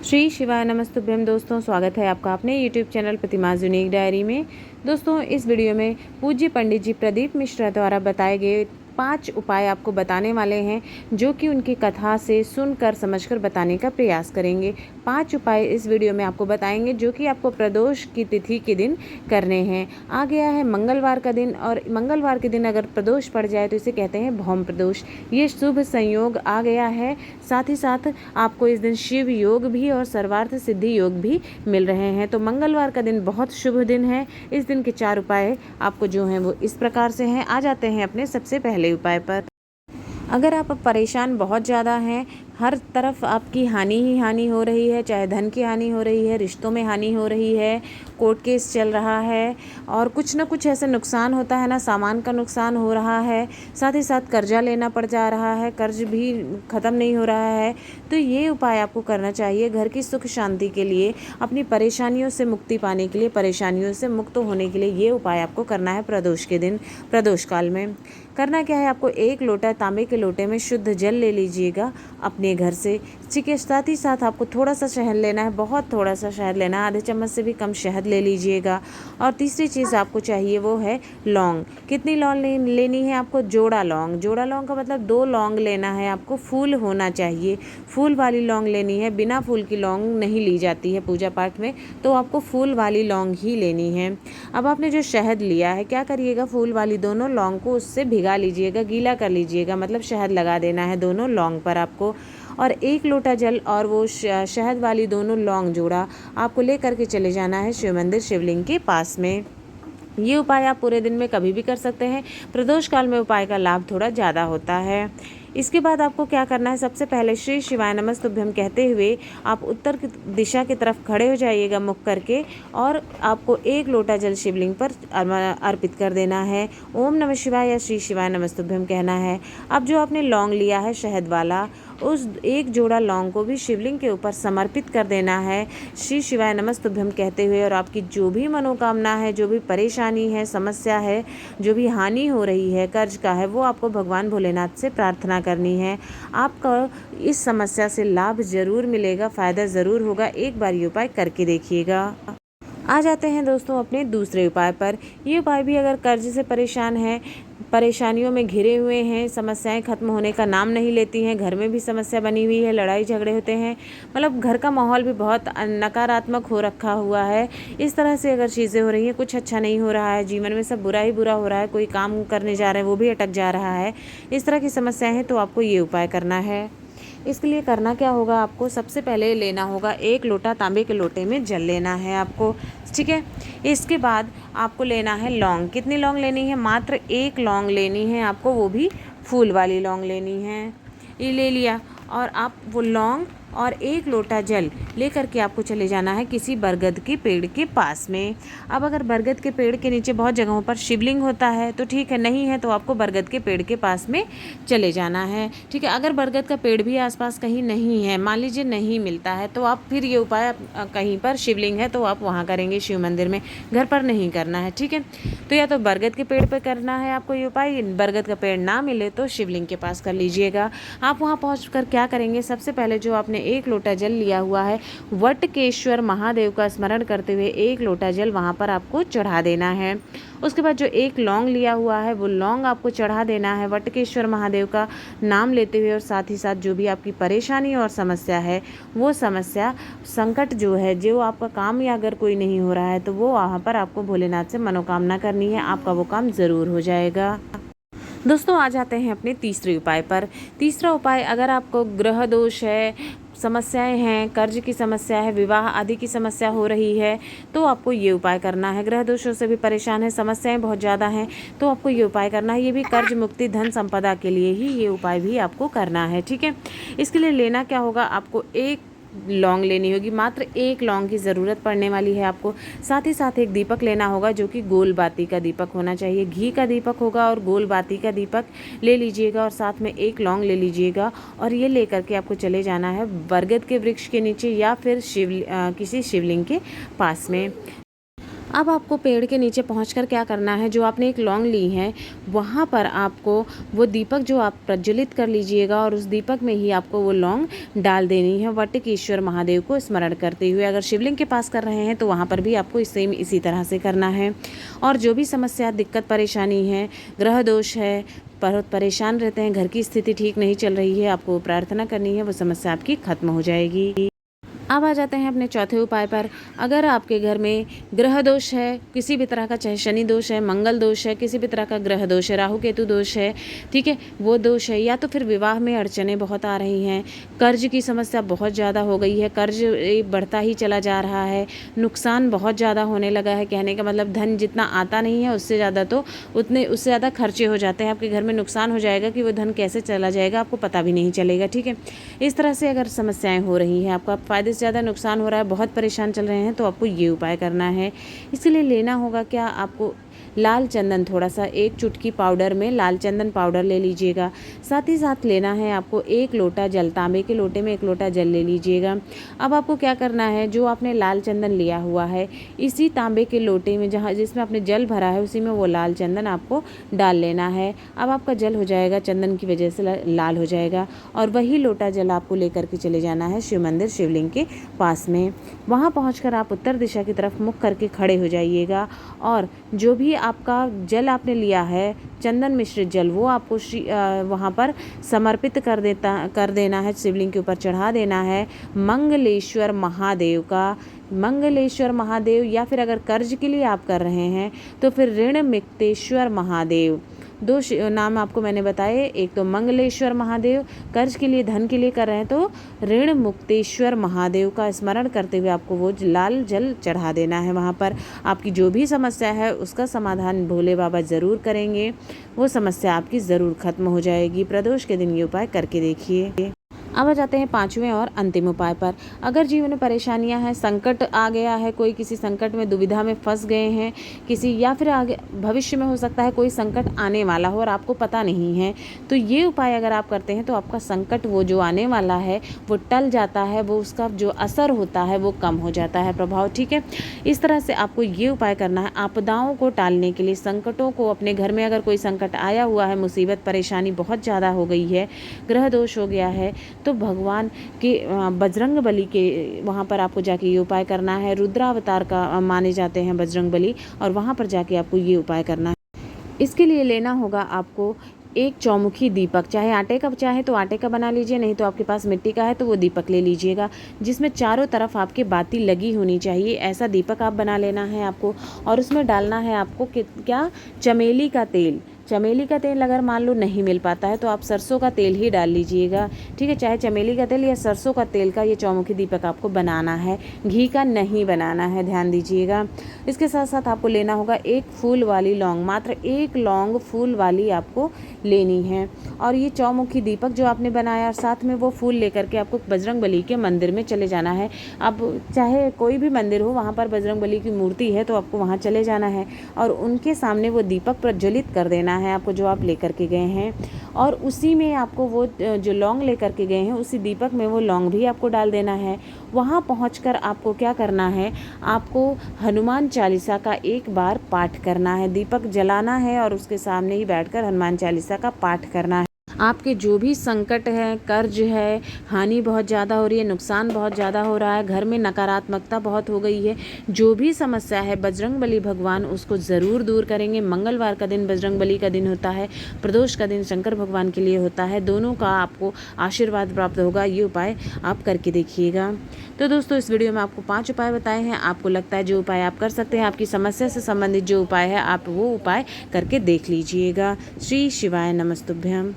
श्री शिवाय नमस्तुभ्यम। दोस्तों, स्वागत है आपका अपने यूट्यूब चैनल प्रतिमाज़ यूनिक डायरी में। दोस्तों, इस वीडियो में पूज्य पंडित जी प्रदीप मिश्रा द्वारा बताए गए 5 उपाय आपको बताने वाले हैं, जो कि उनकी कथा से सुनकर समझकर बताने का प्रयास करेंगे। 5 उपाय इस वीडियो में आपको बताएंगे, जो कि आपको प्रदोष की तिथि के दिन करने हैं। आ गया है मंगलवार का दिन, और मंगलवार के दिन अगर प्रदोष पड़ जाए तो इसे कहते हैं भौम प्रदोष। ये शुभ संयोग आ गया है। साथ ही साथ आपको इस दिन शिव योग भी और सर्वार्थ सिद्धि योग भी मिल रहे हैं। तो मंगलवार का दिन बहुत शुभ दिन है। इस दिन के 4 उपाय आपको जो हैं वो इस प्रकार से हैं। आ जाते हैं अपने सबसे पहले उपाय पर। अगर आप परेशान बहुत ज़्यादा हैं, हर तरफ आपकी हानि ही हानि हो रही है, चाहे धन की हानि हो रही है, रिश्तों में हानि हो रही है, कोर्ट केस चल रहा है और कुछ ना कुछ ऐसा नुकसान होता है ना, सामान का नुकसान हो रहा है, साथ ही साथ कर्जा लेना पड़ जा रहा है, कर्ज भी ख़त्म नहीं हो रहा है, तो ये उपाय आपको करना चाहिए घर की सुख शांति के लिए, अपनी परेशानियों से मुक्ति पाने के लिए, परेशानियों से मुक्त होने के लिए ये उपाय आपको करना है प्रदोष के दिन। प्रदोष काल में करना क्या है, आपको 1 लोटा तांबे के लोटे में शुद्ध जल ले लीजिएगा अपने घर से। ठीक है, साथ ही साथ आपको थोड़ा सा शहद लेना है, बहुत थोड़ा सा शहद लेना है, आधे चम्मच से भी कम शहद ले लीजिएगा। और तीसरी चीज़ आपको चाहिए वो है लौंग। कितनी लौंग लेनी है आपको? जोड़ा लौंग। जोड़ा लौंग का मतलब 2 लौंग लेना है आपको, फूल होना चाहिए, फूल वाली लौंग लेनी है। बिना फूल की लौंग नहीं ली जाती है पूजा पाठ में, तो आपको फूल वाली लौंग ही लेनी है। अब आपने जो शहद लिया है, क्या करिएगा, फूल वाली दोनों लौंग को उससे भिगा लीजिएगा, गीला कर लीजिएगा, मतलब शहद लगा देना है दोनों लौंग पर आपको। और 1 लोटा जल और वो शहद वाली दोनों लौंग जोड़ा आपको लेकर के चले जाना है शिव मंदिर, शिवलिंग के पास में। ये उपाय आप पूरे दिन में कभी भी कर सकते हैं। प्रदोष काल में उपाय का लाभ थोड़ा ज़्यादा होता है। इसके बाद आपको क्या करना है, सबसे पहले श्री शिवाय नमस्तुभ्यम कहते हुए आप उत्तर की दिशा की तरफ खड़े हो जाइएगा मुख करके, और आपको 1 लोटा जल शिवलिंग पर अर्पित कर देना है। ओम नमः शिवाय या श्री शिवाय नमस्तुभ्यम कहना है। अब जो आपने लौंग लिया है शहद वाला, उस 1 जोड़ा लौंग को भी शिवलिंग के ऊपर समर्पित कर देना है श्री शिवाय नमस्तुभ्यम कहते हुए। और आपकी जो भी मनोकामना है, जो भी परेशानी है, समस्या है, जो भी हानि हो रही है, कर्ज का है, वो आपको भगवान भोलेनाथ से प्रार्थना करनी है। आपको इस समस्या से लाभ ज़रूर मिलेगा, फ़ायदा ज़रूर होगा। एक बार ये उपाय करके देखिएगा। आ जाते हैं दोस्तों अपने दूसरे उपाय पर। ये उपाय भी अगर कर्ज से परेशान हैं, परेशानियों में घिरे हुए हैं, समस्याएं खत्म होने का नाम नहीं लेती हैं, घर में भी समस्या बनी हुई है, लड़ाई झगड़े होते हैं, मतलब घर का माहौल भी बहुत नकारात्मक हो रखा हुआ है, इस तरह से अगर चीज़ें हो रही हैं, कुछ अच्छा नहीं हो रहा है, जीवन में सब बुरा ही बुरा हो रहा है, कोई काम करने जा रहे हैं वो भी अटक जा रहा है, इस तरह की समस्याएं हैं, तो आपको ये उपाय करना है। इसके लिए करना क्या होगा, आपको सबसे पहले लेना होगा 1 लोटा तांबे के लोटे में जल लेना है आपको। ठीक है, इसके बाद आपको लेना है लौंग। कितनी लौंग लेनी है? मात्र 1 लौंग लेनी है आपको, वो भी फूल वाली लौंग लेनी है। ये ले लिया, और आप वो लौंग और 1 लोटा जल लेकर के आपको चले जाना है किसी बरगद के पेड़ के पास में। अब अगर बरगद के पेड़ के नीचे बहुत जगहों पर शिवलिंग होता है तो ठीक है, नहीं है तो आपको बरगद के पेड़ के पास में चले जाना है। ठीक है, अगर बरगद का पेड़ भी आसपास कहीं नहीं है, मान लीजिए नहीं मिलता है, तो आप फिर ये उपाय कहीं पर शिवलिंग है तो आप वहाँ करेंगे शिव मंदिर में, घर पर नहीं करना है। ठीक है, तो या तो बरगद के पेड़ पर करना है आपको ये उपाय, बरगद का पेड़ ना मिले तो शिवलिंग के पास कर लीजिएगा। आप वहाँ पहुँच कर क्या करेंगे, सबसे पहले जो आपने 1 लोटा जल लिया हुआ है, वटकेश्वर महादेव का स्मरण करते हुए 1 लोटा जल वहाँ पर आपको चढ़ा देना है। उसके बाद जो 1 लौंग लिया हुआ है, वो लौंग आपको चढ़ा देना है वटकेश्वर महादेव का नाम लेते हुए, और साथ ही साथ जो भी आपकी परेशानी और समस्या है, वो समस्या संकट जो है, जो आपका काम या अगर कोई नहीं हो रहा है, तो वो वहाँ पर आपको भोलेनाथ से मनोकामना करनी है, आपका वो काम ज़रूर हो जाएगा। दोस्तों, आ जाते हैं अपने तीसरे उपाय पर। तीसरा उपाय, अगर आपको ग्रह दोष है, समस्याएं हैं, कर्ज की समस्या है, विवाह आदि की समस्या हो रही है, तो आपको ये उपाय करना है। ग्रह दोषों से भी परेशान है, समस्याएं बहुत ज़्यादा हैं, तो आपको ये उपाय करना है। ये भी कर्ज मुक्ति, धन संपदा के लिए ही ये उपाय भी आपको करना है। ठीक है, इसके लिए लेना क्या होगा, आपको 1 लौंग लेनी होगी, मात्र 1 लौंग की ज़रूरत पड़ने वाली है आपको। साथ ही साथ एक दीपक लेना होगा, जो कि गोल बाती का दीपक होना चाहिए, घी का दीपक होगा और गोल बाती का दीपक ले लीजिएगा, और साथ में 1 लौंग ले लीजिएगा, और ये लेकर के आपको चले जाना है बरगद के वृक्ष के नीचे या फिर किसी शिवलिंग के पास में। अब आपको पेड़ के नीचे पहुंचकर क्या करना है, जो आपने एक लौंग ली है वहाँ पर आपको वो दीपक जो आप प्रज्वलित कर लीजिएगा और उस दीपक में ही आपको वो लौंग डाल देनी है वटकेश्वर महादेव को स्मरण करते हुए। अगर शिवलिंग के पास कर रहे हैं तो वहाँ पर भी आपको सेम इसी तरह से करना है। और जो भी समस्या, दिक्कत, परेशानी है, ग्रह दोष है, बहुत परेशान रहते हैं, घर की स्थिति ठीक नहीं चल रही है, आपको प्रार्थना करनी है, वो समस्या आपकी खत्म हो जाएगी। अब आ जाते हैं अपने चौथे उपाय पर। अगर आपके घर में ग्रह दोष है किसी भी तरह का, चाहे शनि दोष है, मंगल दोष है, किसी भी तरह का ग्रह दोष है, राहु केतु दोष है, ठीक है, वो दोष है, या तो फिर विवाह में अड़चने बहुत आ रही हैं, कर्ज की समस्या बहुत ज़्यादा हो गई है, कर्ज बढ़ता ही चला जा रहा है, नुकसान बहुत ज़्यादा होने लगा है, कहने का मतलब धन जितना आता नहीं है उससे ज़्यादा तो उससे ज़्यादा खर्चे हो जाते हैं, आपके घर में नुकसान हो जाएगा कि वो धन कैसे चला जाएगा आपको पता भी नहीं चलेगा, ठीक है। इस तरह से अगर समस्याएँ हो रही हैं, आपका फ़ायदे ज़्यादा नुकसान हो रहा है, बहुत परेशान चल रहे हैं, तो आपको ये उपाय करना है। इसके लिए लेना होगा क्या, आपको लाल चंदन, थोड़ा सा एक चुटकी पाउडर में लाल चंदन पाउडर ले लीजिएगा। साथ ही साथ लेना है आपको एक लोटा जल, तांबे के लोटे में एक लोटा जल ले लीजिएगा। अब आपको क्या करना है, जो आपने लाल चंदन लिया हुआ है इसी तांबे के लोटे में जहाँ जिसमें आपने जल भरा है उसी में वो लाल चंदन आपको डाल लेना है। अब आपका जल हो जाएगा, चंदन की वजह से लाल हो जाएगा, और वही लोटा जल आपको लेकर के चले जाना है शिव मंदिर, शिवलिंग के पास में। वहाँ पहुँचकर आप उत्तर दिशा की तरफ मुख करके खड़े हो जाइएगा, और जो भी आपका जल आपने लिया है, चंदन मिश्रित जल, वो आपको वहाँ पर समर्पित कर देना है, शिवलिंग के ऊपर चढ़ा देना है मंगलेश्वर महादेव का। मंगलेश्वर महादेव, या फिर अगर कर्ज के लिए आप कर रहे हैं तो फिर ऋण मुक्तेश्वर महादेव, दो नाम आपको मैंने बताए, एक तो मंगलेश्वर महादेव, कर्ज के लिए, धन के लिए कर रहे हैं तो ऋण मुक्तेश्वर महादेव का स्मरण करते हुए आपको वो लाल जल चढ़ा देना है। वहाँ पर आपकी जो भी समस्या है उसका समाधान भोले बाबा ज़रूर करेंगे, वो समस्या आपकी ज़रूर खत्म हो जाएगी। प्रदोष के दिन ये उपाय करके देखिए। अब आ जाते हैं पांचवें और अंतिम उपाय पर। अगर जीवन में परेशानियां हैं, संकट आ गया है, कोई किसी संकट में, दुविधा में फंस गए हैं किसी, या फिर आगे भविष्य में हो सकता है कोई संकट आने वाला हो और आपको पता नहीं है, तो ये उपाय अगर आप करते हैं तो आपका संकट वो जो आने वाला है वो टल जाता है, वो उसका जो असर होता है वो कम हो जाता है प्रभाव, ठीक है। इस तरह से आपको ये उपाय करना है आपदाओं को टालने के लिए, संकटों को, अपने घर में अगर कोई संकट आया हुआ है, मुसीबत परेशानी बहुत ज़्यादा हो गई है, ग्रह दोष हो गया है, तो भगवान के बजरंग बली के वहाँ पर आपको जाके ये उपाय करना है। रुद्रावतार का माने जाते हैं बजरंग बली, और वहाँ पर जाके आपको ये उपाय करना है। इसके लिए लेना होगा आपको एक चौमुखी दीपक, चाहे आटे का, चाहे तो आटे का बना लीजिए, नहीं तो आपके पास मिट्टी का है तो वो दीपक ले लीजिएगा, जिसमें चारों तरफ आपके बाती लगी होनी चाहिए, ऐसा दीपक आप बना लेना है आपको। और उसमें डालना है आपको क्या, चमेली का तेल। चमेली का तेल अगर मान लो नहीं मिल पाता है तो आप सरसों का तेल ही डाल लीजिएगा, ठीक है। चाहे चमेली का तेल या सरसों का तेल का ये चौमुखी दीपक आपको बनाना है, घी का नहीं बनाना है, ध्यान दीजिएगा। इसके साथ साथ आपको लेना होगा एक फूल वाली लौंग, मात्र एक लौंग फूल वाली आपको लेनी है, और ये चौमुखी दीपक जो आपने बनाया, साथ में वो फूल लेकर के आपको बजरंग बली के मंदिर में चले जाना है। अब चाहे कोई भी मंदिर हो, वहाँ पर बजरंग बली की मूर्ति है तो आपको वहाँ चले जाना है, और उनके सामने वो दीपक प्रज्वलित कर देना है आपको, जो आप लेकर के गए हैं, और उसी में आपको वो जो लौंग लेकर के गए हैं उसी दीपक में वो लौंग भी आपको डाल देना है। वहाँ पहुंचकर आपको क्या करना है, आपको हनुमान चालीसा का एक बार पाठ करना है, दीपक जलाना है और उसके सामने ही बैठकर हनुमान चालीसा का पाठ करना है। आपके जो भी संकट है, कर्ज है, हानि बहुत ज़्यादा हो रही है, नुकसान बहुत ज़्यादा हो रहा है, घर में नकारात्मकता बहुत हो गई है, जो भी समस्या है बजरंग बली भगवान उसको ज़रूर दूर करेंगे। मंगलवार का दिन बजरंग बली का दिन होता है, प्रदोष का दिन शंकर भगवान के लिए होता है, दोनों का आपको आशीर्वाद प्राप्त होगा। ये उपाय आप करके देखिएगा। तो दोस्तों, इस वीडियो में आपको 5 उपाय बताए हैं, आपको लगता है जो उपाय आप कर सकते हैं, आपकी समस्या से संबंधित जो उपाय है आप वो उपाय करके देख लीजिएगा। श्री शिवाय नमस्तुभ्यम।